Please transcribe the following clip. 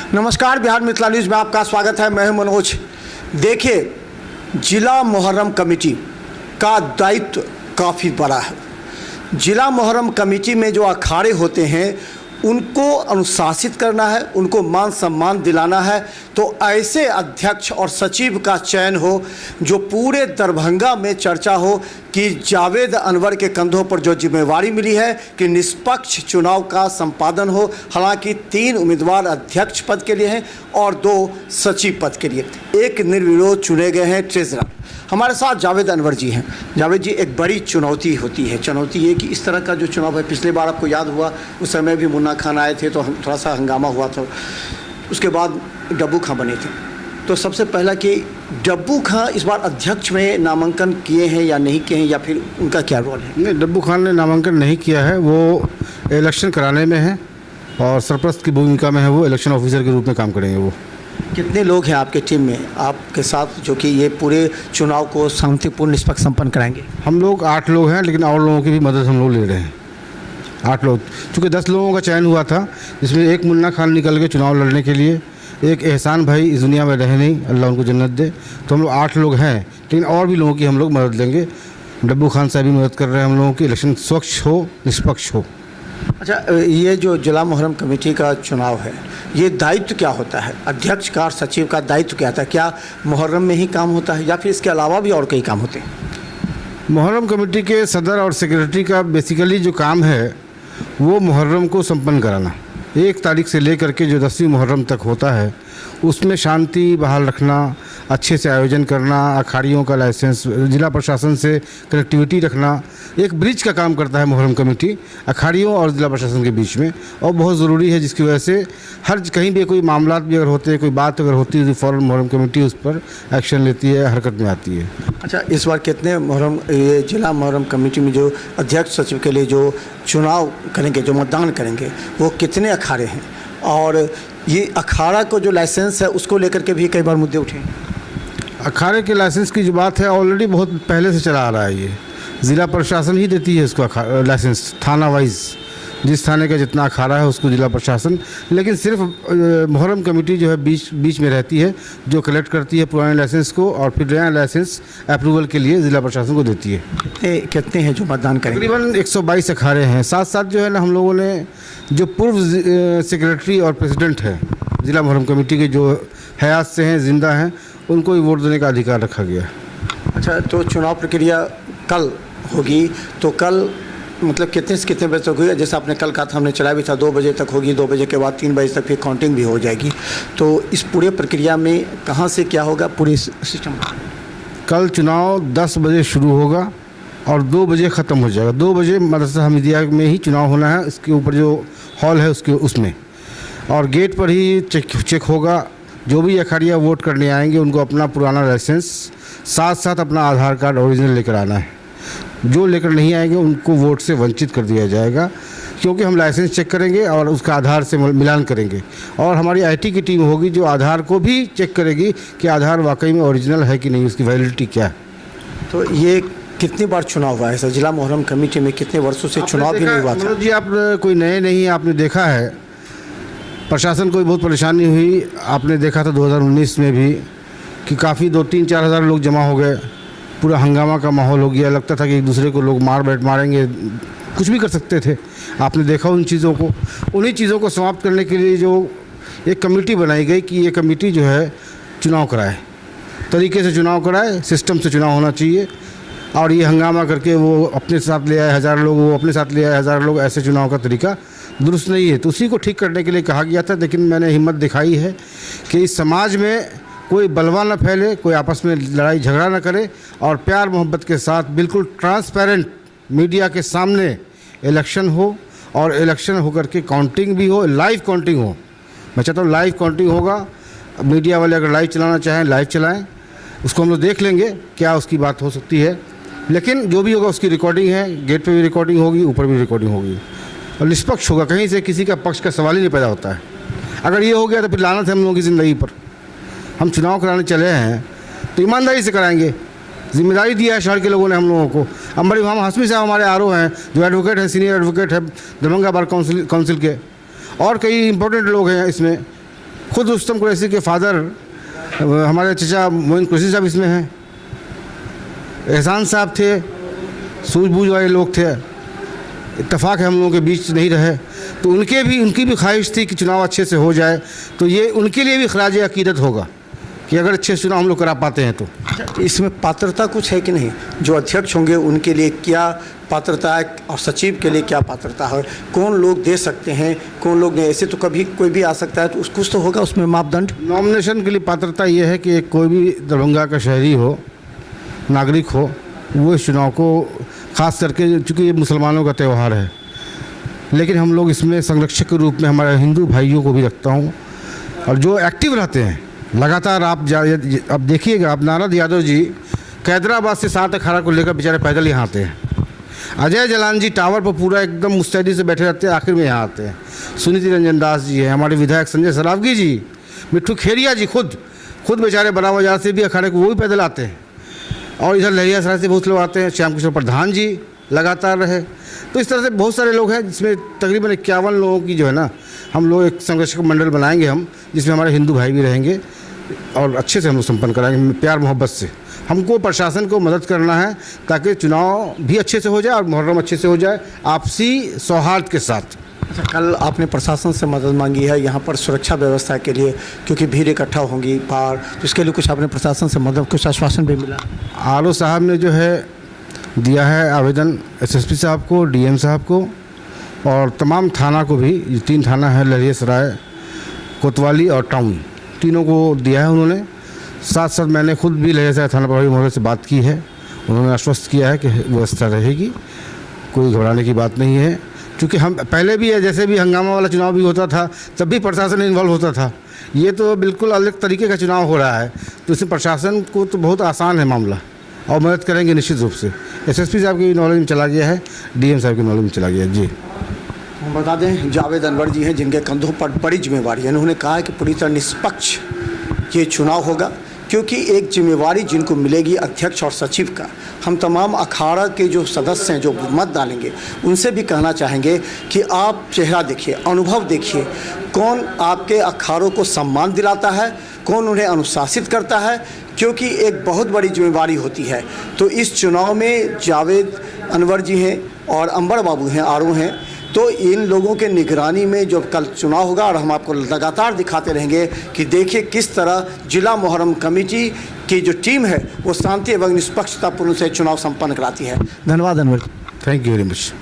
नमस्कार, बिहार मिथिला न्यूज़ में आपका स्वागत है। मैं हूं मनोज। देखिए, जिला मुहर्रम कमेटी का दायित्व काफ़ी बड़ा है। जिला मुहर्रम कमेटी में जो अखाड़े होते हैं उनको अनुशासित करना है, उनको मान सम्मान दिलाना है। तो ऐसे अध्यक्ष और सचिव का चयन हो जो पूरे दरभंगा में चर्चा हो कि जावेद अनवर के कंधों पर जो जिम्मेवारी मिली है कि निष्पक्ष चुनाव का संपादन हो। हालांकि 3 उम्मीदवार अध्यक्ष पद के लिए हैं और 2 सचिव पद के लिए। एक निर्विरोध चुने गए हैं ट्रेजरर। हमारे साथ जावेद अनवर जी हैं। जावेद जी, एक बड़ी चुनौती होती है। चुनौती ये कि इस तरह का जो चुनाव है, पिछले बार आपको याद हुआ उस समय भी मुन्ना खान आए थे तो थोड़ा सा हंगामा हुआ था। उसके बाद डब्बू खां बने थे। तो सबसे पहला कि डब्बू खां इस बार अध्यक्ष में नामांकन किए हैं या नहीं किए हैं, या फिर उनका क्या रोल है? नहीं, डब्बू खान ने नामांकन नहीं किया है। वो इलेक्शन कराने में है और सरपरस्त की भूमिका में है। वो इलेक्शन ऑफिसर के रूप में काम करेंगे। वो कितने लोग हैं आपके टीम में, आपके साथ, जो कि ये पूरे चुनाव को शांतिपूर्ण निष्पक्ष संपन्न कराएंगे? हम लोग 8 लोग हैं, लेकिन और लोगों की भी मदद हम लोग ले रहे हैं। 8 लोग, चूँकि 10 लोगों का चयन हुआ था, जिसमें एक मुन्ना खान निकल के चुनाव लड़ने के लिए, एक एहसान भाई इस दुनिया में रहे नहीं, अल्लाह उनको जन्नत दे। तो हम लोग 8 लोग हैं, लेकिन और भी लोगों की हम लोग मदद लेंगे। डब्बू खान साहब भी मदद कर रहे हैं हम लोगों की, इलेक्शन स्वच्छ हो, निष्पक्ष हो। अच्छा, ये जो जिला मुहर्रम कमेटी का चुनाव है, ये दायित्व क्या होता है? अध्यक्ष का और सचिव का दायित्व क्या होता है? क्या मुहर्रम में ही काम होता है या फिर इसके अलावा भी और कई काम होते हैं? मुहर्रम कमेटी के सदर और सेक्रेटरी का बेसिकली जो काम है वो मुहर्रम को संपन्न कराना। 1 तारीख से लेकर के जो 10वीं मुहर्रम तक होता है उसमें शांति बहाल रखना, अच्छे से आयोजन करना, अखाड़ियों का लाइसेंस, जिला प्रशासन से कनेक्टिविटी रखना। एक ब्रिज का काम करता है मुहर्रम कमेटी अखाड़ियों और जिला प्रशासन के बीच में, और बहुत ज़रूरी है, जिसकी वजह से हर कहीं भी कोई मामला भी अगर होते हैं, कोई बात अगर होती है तो फ़ौरन मुहर्रम कमेटी उस पर एक्शन लेती है, हरकत में आती है। अच्छा, इस बार कितने ये जिला मुहर्रम कमेटी में जो अध्यक्ष सचिव के लिए जो चुनाव करेंगे, जो मतदान करेंगे, वो कितने अखाड़े हैं? और ये अखाड़ा को जो लाइसेंस है उसको लेकर के भी कई बार मुद्दे उठे। अखाड़े के लाइसेंस की जो बात है ऑलरेडी बहुत पहले से चला आ रहा है। ये ज़िला प्रशासन ही देती है इसको लाइसेंस, थाना वाइज। जिस थाने का जितना अखाड़ा है उसको जिला प्रशासन, लेकिन सिर्फ मुहर्रम कमेटी जो है बीच में रहती है, जो कलेक्ट करती है पुराने लाइसेंस को और फिर नया लाइसेंस अप्रूवल के लिए जिला प्रशासन को देती है। कितने हैं जो मतदान करेंगे? तकरीबन 122 अखाड़े हैं। साथ साथ जो है ना, हम लोगों ने जो पूर्व सेक्रेटरी और प्रेसिडेंट है जिला मुहर्रम कमेटी के, जो हयात से हैं, जिंदा हैं, उनको भी वोट देने का अधिकार रखा गया। अच्छा, तो चुनाव प्रक्रिया कल होगी, तो कल मतलब कितने से कितने बजे तक होगी? जैसे आपने कल कहा था, हमने चला भी था 2 बजे तक होगी, 2 बजे के बाद 3 बजे तक फिर काउंटिंग भी हो जाएगी। तो इस पूरे प्रक्रिया में कहाँ से क्या होगा पूरे सिस्टम? कल चुनाव 10 बजे शुरू होगा और 2 बजे ख़त्म हो जाएगा। 2 बजे मदरसा हमीदिया में ही चुनाव होना है। इसके ऊपर जो हॉल है उसमें, और गेट पर ही चेक होगा। जो भी अखाड़िया वोट करने आएंगे उनको अपना पुराना लाइसेंस साथ साथ अपना आधार कार्ड ओरिजिनल लेकर आना है। जो लेकर नहीं आएंगे उनको वोट से वंचित कर दिया जाएगा, क्योंकि हम लाइसेंस चेक करेंगे और उसका आधार से मिलान करेंगे। और हमारी आईटी की टीम होगी जो आधार को भी चेक करेगी कि आधार वाकई में ओरिजिनल है कि नहीं, उसकी वैलिडिटी क्या है। तो ये कितनी बार चुनाव हुआ है सर? जिला मुहर्रम कमेटी में कितने वर्षों से चुनाव भी नहीं हुआ था? जी, आप कोई नए नहीं, आपने देखा है प्रशासन को भी बहुत परेशानी हुई। आपने देखा था 2019 में भी कि काफ़ी 2-3-4 हज़ार लोग जमा हो गए, पूरा हंगामा का माहौल हो गया। लगता था कि एक दूसरे को लोग मारेंगे, कुछ भी कर सकते थे। आपने देखा उन चीज़ों को। उन्हीं चीज़ों को समाप्त करने के लिए जो एक कमेटी बनाई गई कि ये कमेटी जो है चुनाव कराए, तरीके से चुनाव कराए, सिस्टम से चुनाव होना चाहिए। और ये हंगामा करके वो अपने साथ ले आए 1000 लोग, वो अपने साथ ले आए 1000 लोग, ऐसे चुनाव का तरीका दुरुस्त नहीं है। तो उसी को ठीक करने के लिए कहा गया था। लेकिन मैंने हिम्मत दिखाई है कि इस समाज में कोई बलवा न फैले, कोई आपस में लड़ाई झगड़ा न करे, और प्यार मोहब्बत के साथ बिल्कुल ट्रांसपेरेंट मीडिया के सामने इलेक्शन हो, और इलेक्शन होकर के काउंटिंग भी हो, लाइव काउंटिंग हो। मैं चाहता हूँ लाइव काउंटिंग होगा। मीडिया वाले अगर लाइव चलाना चाहें लाइव चलाएं, उसको हम लोग देख लेंगे क्या उसकी बात हो सकती है। लेकिन जो भी होगा उसकी रिकॉर्डिंग है, गेट पे भी रिकॉर्डिंग होगी, ऊपर भी रिकॉर्डिंग होगी, और निष्पक्ष होगा। कहीं से किसी का पक्ष का सवाल ही नहीं पैदा होता है। अगर ये हो गया तो फिर लानत है हम लोगों की ज़िंदगी पर। हम चुनाव कराने चले हैं तो ईमानदारी से कराएंगे। जिम्मेदारी दिया है शहर के लोगों ने हम लोगों को। अम्बरी मोहम्मद हसमी साहब हमारे आरओ हैं, जो एडवोकेट हैं, सीनियर एडवोकेट है दरभंगा बार काउंसिल के, और कई इंपॉर्टेंट लोग हैं इसमें। खुद रुस्तम कुरैशी के फादर हमारे चचा मोइन कुरैशी साहब इसमें हैं, एहसान साहब थे, सूझबूझ वाले लोग थे, इत्तेफाक है हम लोगों के बीच नहीं रहे, तो उनकी भी ख्वाहिश थी कि चुनाव अच्छे से हो जाए, तो ये उनके लिए भी खराज अकीदत होगा कि अगर अच्छे से चुनाव हम लोग करा पाते हैं तो। इसमें पात्रता कुछ है कि नहीं? जो अध्यक्ष होंगे उनके लिए क्या पात्रता है और सचिव के लिए क्या पात्रता है? कौन लोग दे सकते हैं, कौन लोग नहीं? ऐसे तो कभी कोई भी आ सकता है, तो कुछ तो होगा उसमें मापदंड। नॉमिनेशन के लिए पात्रता ये है कि कोई भी दरभंगा का शहरी हो, नागरिक हो, वो इस चुनाव को ख़ास करके, चूँकि ये मुसलमानों का त्यौहार है, लेकिन हम लोग इसमें संरक्षक के रूप में हमारे हिंदू भाइयों को भी रखता हूँ, और जो एक्टिव रहते हैं लगातार। आप देखिएगा, आप नारद यादव जी कैदराबाद से 7 अखाड़ा को लेकर बेचारे पैदल यहाँ आते हैं। अजय जलान जी टावर पर पूरा एकदम मुस्तैदी से बैठे रहते हैं, आखिर में यहाँ आते हैं। सुनीति रंजन दास जी हैं, हमारे विधायक संजय सरावगी जी, मिट्ठू खेरिया जी खुद बेचारे बड़ा बाजार से भी अखाड़े को वो भी पैदल आते हैं, और इधर लहरियासराय से बहुत लोग आते हैं। श्याम किशोर प्रधान जी लगातार रहे। तो इस तरह से बहुत सारे लोग हैं, जिसमें तकरीबन 51 लोगों की जो है ना, हम लोग एक संरक्षक मंडल बनाएंगे हम, जिसमें हमारे हिंदू भाई भी रहेंगे, और अच्छे से हम लोग संपन्न कराएंगे प्यार मोहब्बत से। हमको प्रशासन को मदद करना है ताकि चुनाव भी अच्छे से हो जाए और मुहर्रम अच्छे से हो जाए, आपसी सौहार्द के साथ। अच्छा, कल आपने प्रशासन से मदद मांगी है यहाँ पर सुरक्षा व्यवस्था के लिए, क्योंकि भीड़ इकट्ठा होंगी बाहर, तो इसके लिए कुछ आपने प्रशासन से मदद, कुछ आश्वासन भी मिला? आरओ साहब ने जो है दिया है आवेदन एसएसपी साहब को, डीएम साहब को, और तमाम थाना को भी, 3 थाना है, लहरियासराय, कोतवाली और टाउन, तीनों को दिया है उन्होंने। साथ साथ मैंने खुद भी लहरियासराय थाना प्रभारी महोदय से बात की है, उन्होंने आश्वस्त किया है कि व्यवस्था रहेगी, कोई घबराने की बात नहीं है। क्योंकि हम पहले भी है, जैसे भी हंगामा वाला चुनाव भी होता था तब भी प्रशासन इन्वॉल्व होता था, ये तो बिल्कुल अलग तरीके का चुनाव हो रहा है, तो इसमें प्रशासन को तो बहुत आसान है मामला, और मदद करेंगे निश्चित रूप से। एसएसपी साहब की नॉलेज में चला गया है, डीएम साहब की नॉलेज में चला गया है। जी, हम बता दें जावेद अनवर जी हैं, जिनके कंधों पर बड़ी जिम्मेवारी है। उन्होंने कहा है कि पूरी तरह निष्पक्ष ये चुनाव होगा, क्योंकि एक जिम्मेवारी जिनको मिलेगी अध्यक्ष और सचिव का। हम तमाम अखाड़ा के जो सदस्य हैं जो मत डालेंगे उनसे भी कहना चाहेंगे कि आप चेहरा देखिए, अनुभव देखिए, कौन आपके अखाड़ों को सम्मान दिलाता है, कौन उन्हें अनुशासित करता है, क्योंकि एक बहुत बड़ी जिम्मेवारी होती है। तो इस चुनाव में जावेद अनवर जी हैं और अंबर बाबू हैं, आरओ हैं, तो इन लोगों के निगरानी में जो कल चुनाव होगा, और हम आपको लगातार दिखाते रहेंगे कि देखिए किस तरह जिला मुहर्रम कमेटी की जो टीम है वो शांति एवं निष्पक्षतापूर्ण से चुनाव संपन्न कराती है। धन्यवाद Anwar. Thank you very much.